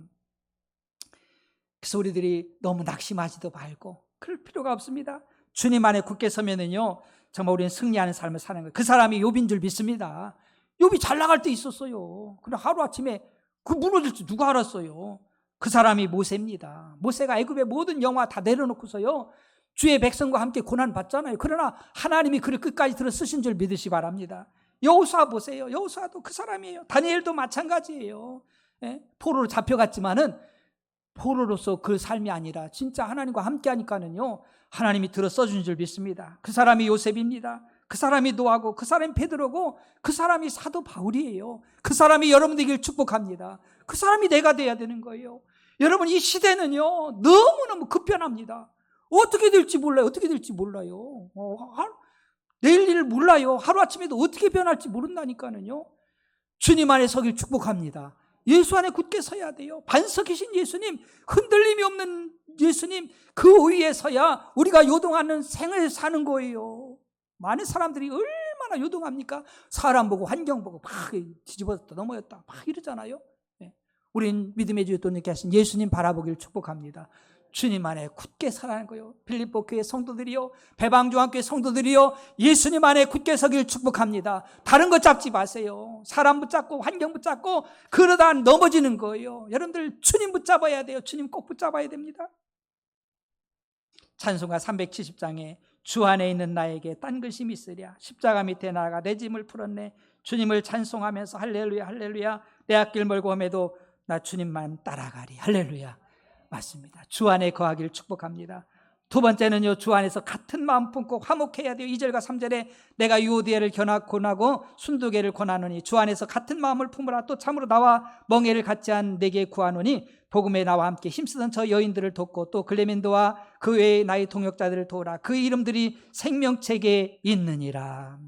그래서 우리들이 너무 낙심하지도 말고 그럴 필요가 없습니다. 주님 안에 굳게 서면은요, 정말 우리는 승리하는 삶을 사는 거예요. 그 사람이 욥인 줄 믿습니다. 욥이 잘 나갈 때 있었어요. 그런데 하루아침에 무너질 줄 누가 알았어요? 그 사람이 모세입니다. 모세가 애굽의 모든 영화 다 내려놓고서요, 주의 백성과 함께 고난 받잖아요. 그러나 하나님이 그를 끝까지 들어 쓰신 줄 믿으시 바랍니다. 여호수아 보세요. 여호수아도 그 사람이에요. 다니엘도 마찬가지예요. 포로로 잡혀갔지만은 포로로서 그 삶이 아니라 진짜 하나님과 함께 하니까는요, 하나님이 들어 써준 줄 믿습니다. 그 사람이 요셉입니다. 그 사람이 노아고, 그 사람이 베드로고, 그 사람이 사도 바울이에요. 그 사람이 여러분들에게 축복합니다. 그 사람이 내가 돼야 되는 거예요. 여러분, 이 시대는요, 너무너무 급변합니다. 어떻게 될지 몰라요. 내일 일을 몰라요. 하루아침에도 어떻게 변할지 모른다니까는요. 주님 안에 서길 축복합니다. 예수 안에 굳게 서야 돼요. 반석이신 예수님, 흔들림이 없는 예수님, 그 위에 서야 우리가 요동하는 생을 사는 거예요. 많은 사람들이 얼마나 요동합니까? 사람 보고 환경 보고 막 뒤집어졌다 넘어졌다 막 이러잖아요. 우린 믿음의 주 또님께 하신 예수님 바라보기를 축복합니다. 주님 안에 굳게 살아가는 거예요. 빌립보 교회 성도들이요, 배방중앙교회 성도들이요, 예수님 안에 굳게 서길 축복합니다. 다른 것 잡지 마세요. 사람 붙잡고 환경 붙잡고 그러다 넘어지는 거예요. 여러분들 주님 붙잡아야 돼요. 주님 꼭 붙잡아야 됩니다. 찬송가 370장에 주 안에 있는 나에게 딴 것이 있으랴, 십자가 밑에 나아가 내 짐을 풀었네. 주님을 찬송하면서 할렐루야 할렐루야, 내 앞길 멀고 험해도 나 주님만 따라가리. 할렐루야. 맞습니다. 주 안에 거하기를 축복합니다. 두 번째는요, 주 안에서 같은 마음 품고 화목해야 돼요. 2절과 3절에 내가 유오디아를 권하고 순두개를 권하노니 주 안에서 같은 마음을 품으라. 또 참으로 나와 멍에를 같지 한 내게 구하노니 복음에 나와 함께 힘쓰던 저 여인들을 돕고 또 글레멘도와 그 외의 나의 동역자들을 도우라. 그 이름들이 생명책에 있느니라.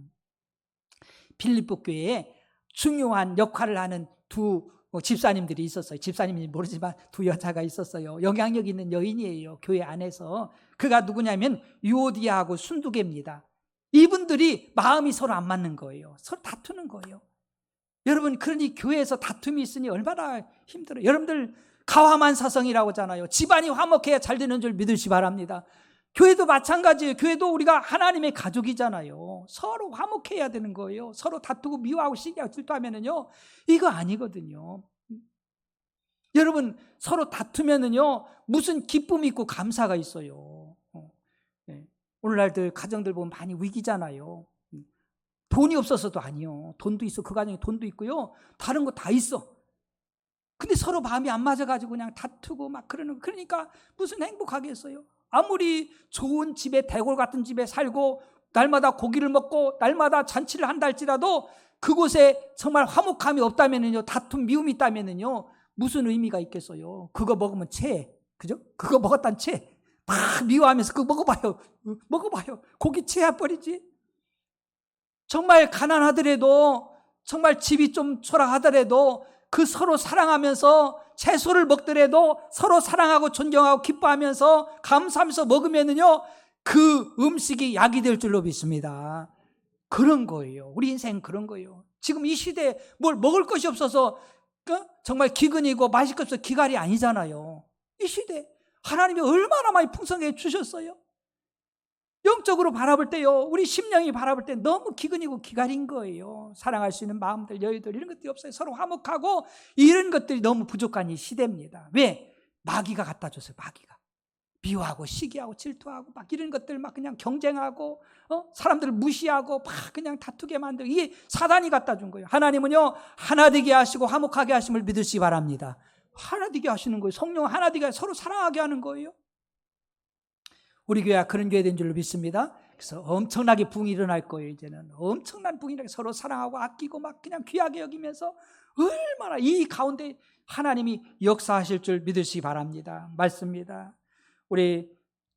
빌립보 교회에 중요한 역할을 하는 두 집사님들이 있었어요. 집사님인지 모르지만 두 여자가 있었어요. 영향력 있는 여인이에요. 교회 안에서. 그가 누구냐면 유오디아하고 순두개입니다. 이분들이 마음이 서로 안 맞는 거예요. 서로 다투는 거예요. 여러분, 그러니 교회에서 다툼이 있으니 얼마나 힘들어요. 여러분들 가화만 사성이라고 하잖아요. 집안이 화목해야 잘 되는 줄 믿으시 바랍니다. 교회도 마찬가지예요. 교회도 우리가 하나님의 가족이잖아요. 서로 화목해야 되는 거예요. 서로 다투고 미워하고 시기하고 질투하면은요, 이거 아니거든요. 여러분, 서로 다투면은요, 무슨 기쁨이 있고 감사가 있어요. 오늘날들 가정들 보면 많이 위기잖아요. 돈이 없어서도 아니요. 돈도 있어. 그 가정에 돈도 있고요. 다른 거 다 있어. 근데 서로 마음이 안 맞아가지고 그냥 다투고 막 그러는, 그러니까 무슨 행복하겠어요. 아무리 좋은 집에, 대골 같은 집에 살고 날마다 고기를 먹고 날마다 잔치를 한다 할지라도 그곳에 정말 화목함이 없다면은요, 다툼, 미움이 있다면은요, 무슨 의미가 있겠어요. 그거 먹으면 체해. 그죠? 그거 먹었단 체해. 막 미워하면서 그거 먹어봐요. 고기 체해 버리지. 정말 가난하더라도, 정말 집이 좀 초라하더라도 그 서로 사랑하면서 채소를 먹더라도 서로 사랑하고 존경하고 기뻐하면서 감사하면서 먹으면은요, 그 음식이 약이 될 줄로 믿습니다. 그런 거예요. 우리 인생 그런 거예요. 지금 이 시대에 뭘 먹을 것이 없어서 정말 기근이고 맛있을 것 없어서 기갈이 아니잖아요. 이 시대 하나님이 얼마나 많이 풍성하게 주셨어요. 영적으로 바라볼 때요, 우리 심령이 바라볼 때 너무 기근이고 기갈인 거예요. 사랑할 수 있는 마음들, 여유들 이런 것들이 없어요. 서로 화목하고 이런 것들이 너무 부족한 이 시대입니다. 왜? 마귀가 갖다 줬어요. 마귀가 미워하고 시기하고 질투하고 막 이런 것들 막 그냥 경쟁하고 사람들을 무시하고 막 그냥 다투게 만들고, 이게 사단이 갖다 준 거예요. 하나님은요, 하나 되게 하시고 화목하게 하심을 믿으시기 바랍니다. 하나 되게 하시는 거예요. 성령 하나 되게 서로 사랑하게 하는 거예요. 우리 교회가 그런 교회 된 줄로 믿습니다. 그래서 엄청나게 부흥이 일어날 거예요. 이제는 엄청난 부흥이 일어나게 서로 사랑하고 아끼고 막 그냥 귀하게 여기면서 얼마나 이 가운데 하나님이 역사하실 줄 믿으시기 바랍니다. 맞습니다. 우리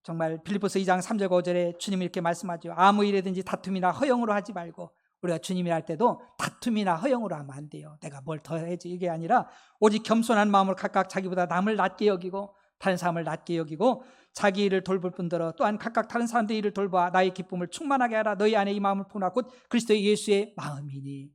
정말 빌립보서 2장 3절 5절에 주님이 이렇게 말씀하죠. 아무 일이든지 다툼이나 허영으로 하지 말고, 우리가 주님이 할 때도 다툼이나 허영으로 하면 안 돼요. 내가 뭘 더 해야지 이게 아니라 오직 겸손한 마음으로 각각 자기보다 남을 낮게 여기고 다른 사람을 낮게 여기고 자기 일을 돌볼 뿐더러 또한 각각 다른 사람들의 일을 돌보아 나의 기쁨을 충만하게 하라. 너희 안에 이 마음을 품으라. 곧 그리스도 예수의 마음이니.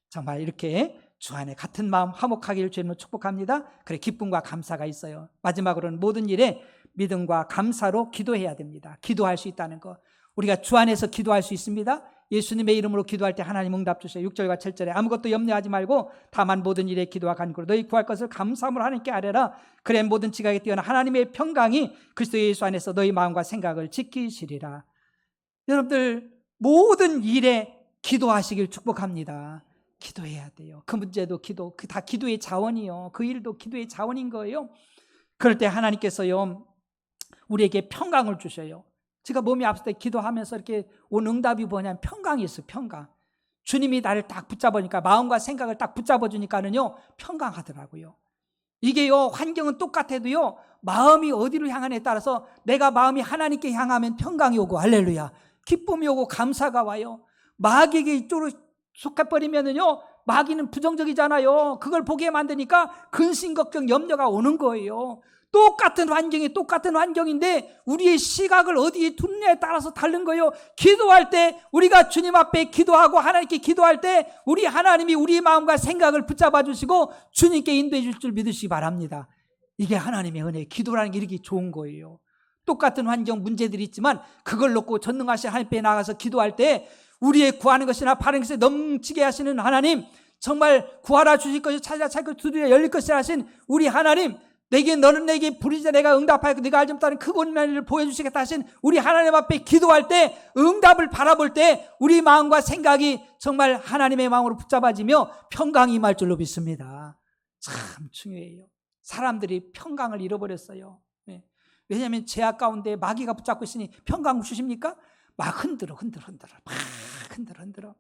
정말 이렇게 주 안에 같은 마음 화목하기를 주님으로 축복합니다. 그래, 기쁨과 감사가 있어요. 마지막으로는 모든 일에 믿음과 감사로 기도해야 됩니다. 기도할 수 있다는 거, 우리가 주 안에서 기도할 수 있습니다. 예수님의 이름으로 기도할 때 하나님 응답 주셔요. 6절과 7절에 아무것도 염려하지 말고 다만 모든 일에 기도와 간구로 너희 구할 것을 감사함으로 하나님께 아뢰라. 그래 모든 지각에 뛰어난 하나님의 평강이 그리스도 예수 안에서 너희 마음과 생각을 지키시리라. 여러분들 모든 일에 기도하시길 축복합니다. 기도해야 돼요. 그 문제도 기도, 그 다 기도의 자원이요. 그 일도 기도의 자원인 거예요. 그럴 때 하나님께서요, 우리에게 평강을 주셔요. 제가 몸이 아플 때 기도하면서 이렇게 온 응답이 뭐냐면 평강이 있어요. 평강. 주님이 나를 딱 붙잡으니까, 마음과 생각을 딱 붙잡아 주니까는요, 평강하더라고요. 이게요, 환경은 똑같아도요, 마음이 어디로 향하냐에 따라서 내가 마음이 하나님께 향하면 평강이 오고, 할렐루야, 기쁨이 오고 감사가 와요. 마귀에게 이쪽으로 속해버리면은요, 마귀는 부정적이잖아요. 그걸 보게 만드니까 근심, 걱정, 염려가 오는 거예요. 똑같은 환경인데 우리의 시각을 어디에 두느냐에 따라서 다른 거예요. 기도할 때 우리가 주님 앞에 기도하고 하나님께 기도할 때 우리 하나님이 우리 마음과 생각을 붙잡아 주시고 주님께 인도해 줄 줄 믿으시기 바랍니다. 이게 하나님의 은혜, 기도라는 게 이렇게 좋은 거예요. 똑같은 환경, 문제들이 있지만 그걸 놓고 전능하신 하나님께 나가서 기도할 때 우리의 구하는 것이나 바라는 것에 넘치게 하시는 하나님, 정말 구하라 주실 것이 찾아 찾고 두드려 열릴 것이라 하신 우리 하나님, 너는 내게 부르짖어 내가 응답하였고 네가 알지 못하는 크고 은혜한 일을 보여주시겠다 하신 우리 하나님 앞에 기도할 때, 응답을 바라볼 때 우리 마음과 생각이 정말 하나님의 마음으로 붙잡아지며 평강이 임할 줄로 믿습니다. 참 중요해요. 사람들이 평강을 잃어버렸어요. 왜냐하면 죄악 가운데 마귀가 붙잡고 있으니 평강 주십니까? 막 흔들어 막 흔들어.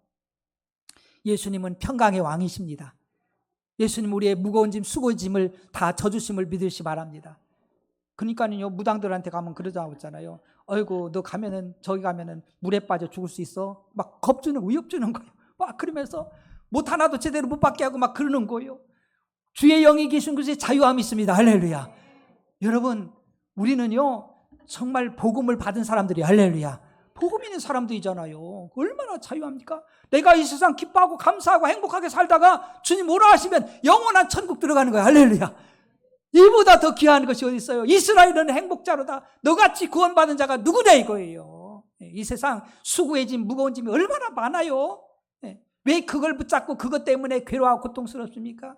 예수님은 평강의 왕이십니다. 예수님 우리의 무거운 짐, 수고의 짐을 다 져주심을 믿으시 바랍니다. 그러니까요, 무당들한테 가면 그러자고 했잖아요. 어이구, 너 가면은, 저기 가면은 물에 빠져 죽을 수 있어. 막 겁주는, 위협 주는 거예요. 막 그러면서 못 하나도 제대로 못 받게 하고 막 그러는 거예요. 주의 영이 계신 곳에 자유함이 있습니다. 할렐루야. 여러분, 우리는요, 정말 복음을 받은 사람들이, 할렐루야, 복음 있는 사람들이잖아요. 얼마나 자유합니까? 내가 이 세상 기뻐하고 감사하고 행복하게 살다가 주님 오라 하시면 영원한 천국 들어가는 거야. 할렐루야. 이보다 더 귀한 것이 어디 있어요? 이스라엘은 행복자로다. 너같이 구원받은 자가 누구냐 이거예요. 이 세상 수고의 짐, 무거운 짐이 얼마나 많아요. 왜 그걸 붙잡고 그것 때문에 괴로워하고 고통스럽습니까?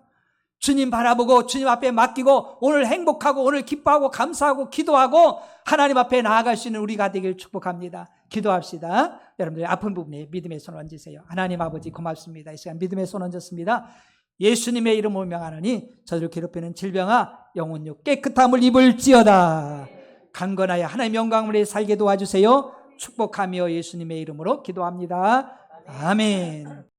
주님 바라보고 주님 앞에 맡기고 오늘 행복하고 오늘 기뻐하고 감사하고 기도하고 하나님 앞에 나아갈 수 있는 우리가 되길 축복합니다. 기도합시다. 여러분들 아픈 부분에 믿음의 손을 얹으세요. 하나님 아버지 고맙습니다. 이 시간 믿음의 손 얹었습니다. 예수님의 이름으로 명하노니 저들을 괴롭히는 질병아 영혼력 깨끗함을 입을지어다. 강건하여 하나님의 영광을 위해 살게 도와주세요. 축복하며 예수님의 이름으로 기도합니다. 아멘.